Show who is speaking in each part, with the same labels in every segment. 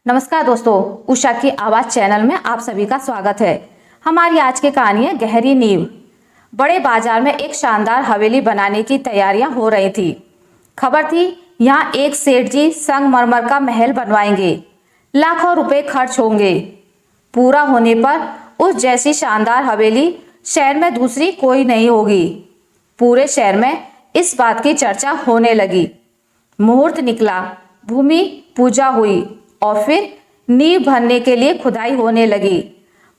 Speaker 1: नमस्कार दोस्तों, उषा की आवाज़ चैनल में आप सभी का स्वागत है। हमारी आज की कहानी है गहरी नींव। बड़े बाजार में एक शानदार हवेली बनाने की तैयारियां हो रही थी। खबर थी यहाँ एक सेठ जी संगमरमर का महल बनवाएंगे, लाखों रुपए खर्च होंगे। पूरा होने पर उस जैसी शानदार हवेली शहर में दूसरी कोई नहीं होगी। पूरे शहर में इस बात की चर्चा होने लगी। मुहूर्त निकला, भूमि पूजा हुई और फिर नींव भरने के लिए खुदाई होने लगी।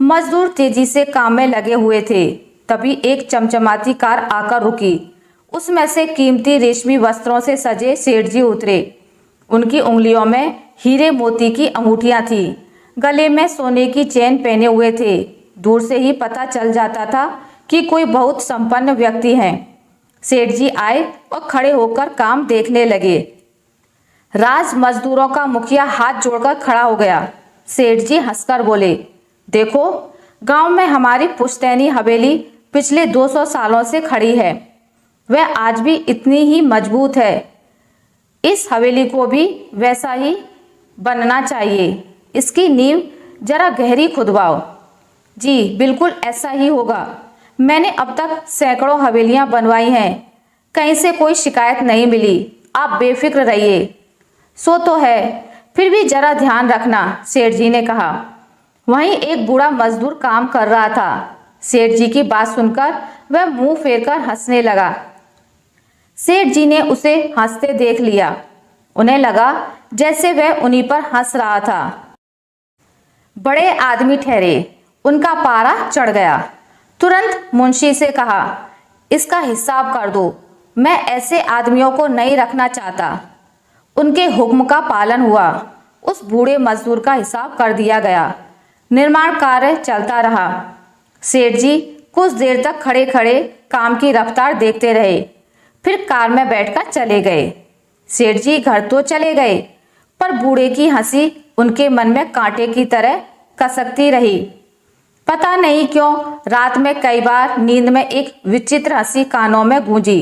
Speaker 1: मजदूर तेजी से काम में लगे हुए थे। तभी एक चमचमाती कार आकर रुकी। उसमें से कीमती रेशमी वस्त्रों से सजे सेठ जी उतरे। उनकी उंगलियों में हीरे मोती की अंगूठियां थी, गले में सोने की चेन पहने हुए थे। दूर से ही पता चल जाता था कि कोई बहुत संपन्न व्यक्ति है। सेठ जी आए और खड़े होकर काम देखने लगे। राज मजदूरों का मुखिया हाथ जोड़कर खड़ा हो गया। सेठ जी हंसकर बोले, देखो, गांव में हमारी पुश्तैनी हवेली पिछले 200 सालों से खड़ी है। वह आज भी इतनी ही मजबूत है। इस हवेली को भी वैसा ही बनना चाहिए। इसकी नींव जरा गहरी खुदवाओ। जी बिल्कुल ऐसा ही होगा। मैंने अब तक सैकड़ों हवेलियां बनवाई हैं, कहीं से कोई शिकायत नहीं मिली। आप बेफिक्र रहिए। सो तो है, फिर भी जरा ध्यान रखना, सेठ जी ने कहा। वहीं एक बूढ़ा मजदूर काम कर रहा था। सेठ जी की बात सुनकर वह मुंह फेरकर हंसने लगा। सेठ जी ने उसे हंसते देख लिया। उन्हें लगा जैसे वह उन्हीं पर हंस रहा था। बड़े आदमी ठहरे, उनका पारा चढ़ गया। तुरंत मुंशी से कहा, इसका हिसाब कर दो। मैं ऐसे आदमियों को नहीं रखना चाहता। उनके हुक्म का पालन हुआ। उस बूढ़े मजदूर का हिसाब कर दिया गया। निर्माण कार्य चलता रहा। सेठ जी कुछ देर तक खड़े खड़े काम की रफ्तार देखते रहे, फिर कार में बैठकर चले गए। सेठ जी घर तो चले गए, पर बूढ़े की हंसी उनके मन में कांटे की तरह कसकती रही। पता नहीं क्यों रात में कई बार नींद में एक विचित्र हंसी कानों में गूंजी।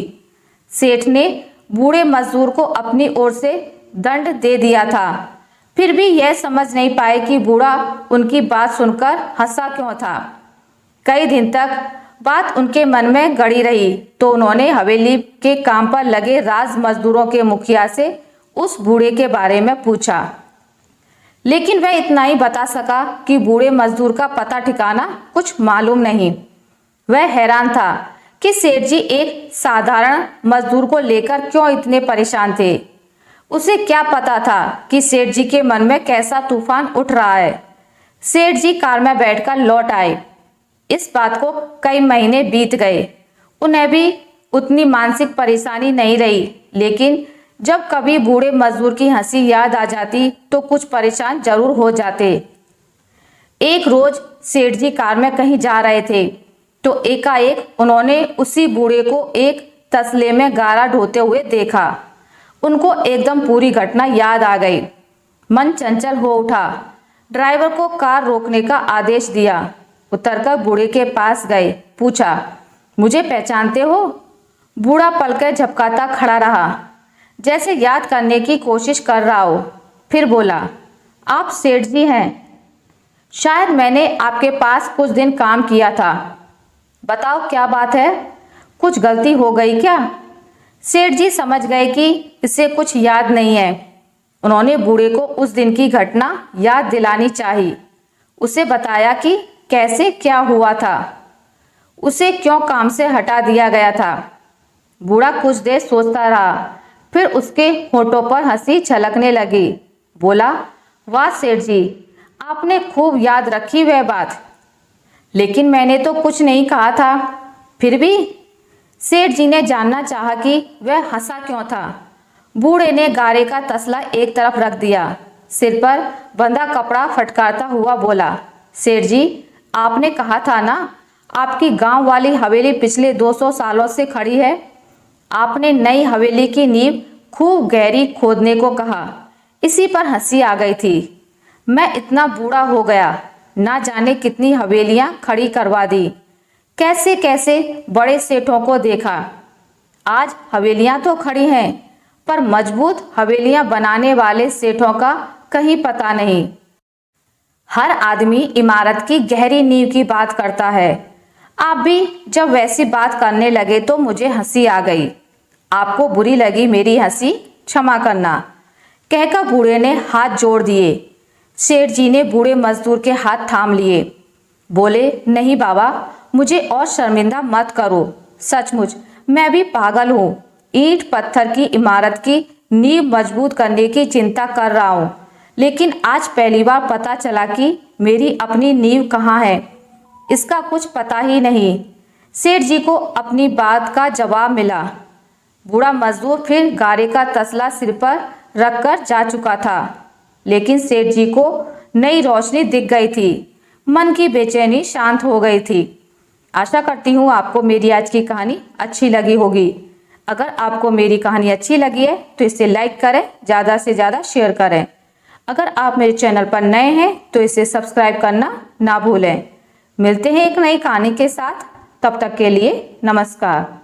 Speaker 1: सेठ ने बूढ़े मजदूर को अपनी ओर से दंड दे दिया था, फिर भी यह समझ नहीं पाए कि बूढ़ा उनकी बात सुनकर हंसा क्यों था। कई दिन तक बात उनके मन में गड़ी रही, तो उन्होंने हवेली के काम पर लगे राज मजदूरों के मुखिया से उस बूढ़े के बारे में पूछा। लेकिन वह इतना ही बता सका कि बूढ़े मजदूर का पता ठिकाना कुछ मालूम नहीं। वह हैरान था कि सेठ जी एक साधारण मजदूर को लेकर क्यों इतने परेशान थे। उसे क्या पता था कि सेठ जी के मन में कैसा तूफान उठ रहा है। सेठ जी कार में बैठकर लौट आए। इस बात को कई महीने बीत गए। उन्हें भी उतनी मानसिक परेशानी नहीं रही, लेकिन जब कभी बूढ़े मजदूर की हंसी याद आ जाती तो कुछ परेशान जरूर हो जाते। एक रोज सेठ जी कार में कहीं जा रहे थे, तो एकाएक उन्होंने उसी बूढ़े को एक तसले में गारा ढोते हुए देखा। उनको एकदम पूरी घटना याद आ गई। मन चंचल हो उठा। ड्राइवर को कार रोकने का आदेश दिया। उतरकर बूढ़े के पास गए, पूछा, मुझे पहचानते हो? बूढ़ा पलकें झपकाता खड़ा रहा, जैसे याद करने की कोशिश कर रहा हो। फिर बोला, आप सेठ जी हैं? शायद मैंने आपके पास कुछ दिन काम किया था। बताओ क्या बात है? कुछ गलती हो गई क्या? सेठ जी समझ गए कि इसे कुछ याद नहीं है। उन्होंने बूढ़े को उस दिन की घटना याद दिलानी चाहिए। उसे बताया कि कैसे क्या हुआ था, उसे क्यों काम से हटा दिया गया था। बूढ़ा कुछ देर सोचता रहा, फिर उसके होठों पर हंसी छलकने लगी। बोला, वाह सेठ जी, आपने खूब याद रखी वह बात। लेकिन मैंने तो कुछ नहीं कहा था। फिर भी? सेठ जी ने जानना चाहा कि वह हंसा क्यों था। बूढ़े ने गारे का तसला एक तरफ रख दिया, सिर पर बंधा कपड़ा फटकारता हुआ बोला, सेठ जी, आपने कहा था ना, आपकी गांव वाली हवेली पिछले 200 सालों से खड़ी है। आपने नई हवेली की नींव खूब गहरी खोदने को कहा। इसी पर हंसी आ गई थी। मैं इतना बूढ़ा हो गया, ना जाने कितनी हवेलियां खड़ी करवा दी, कैसे कैसे बड़े सेठों को देखा। आज हवेलियां तो खड़ी हैं, पर मजबूत हवेलियां बनाने वाले सेठों का कहीं पता नहीं। हर आदमी इमारत की गहरी नींव की बात करता है। आप भी जब वैसी बात करने लगे तो मुझे हंसी आ गई। आपको बुरी लगी मेरी हंसी, क्षमा करना, कहकर बूढ़े ने हाथ जोड़ दिए। सेठ जी ने बूढ़े मजदूर के हाथ थाम लिए। बोले, नहीं बाबा, मुझे और शर्मिंदा मत करो। सचमुच मैं भी पागल हूँ। ईंट पत्थर की इमारत की नींव मजबूत करने की चिंता कर रहा हूँ, लेकिन आज पहली बार पता चला कि मेरी अपनी नींव कहाँ है। इसका कुछ पता ही नहीं। सेठ जी को अपनी बात का जवाब मिला। बूढ़ा मजदूर फिर गारे का तसला सिर पर रखकर जा चुका था, लेकिन सेठ जी को नई रोशनी दिख गई थी। मन की बेचैनी शांत हो गई थी। आशा करती हूँ आपको मेरी आज की कहानी अच्छी लगी होगी। अगर आपको मेरी कहानी अच्छी लगी है तो इसे लाइक करें, ज़्यादा से ज़्यादा शेयर करें। अगर आप मेरे चैनल पर नए हैं तो इसे सब्सक्राइब करना ना भूलें। मिलते हैं एक नई कहानी के साथ, तब तक के लिए नमस्कार।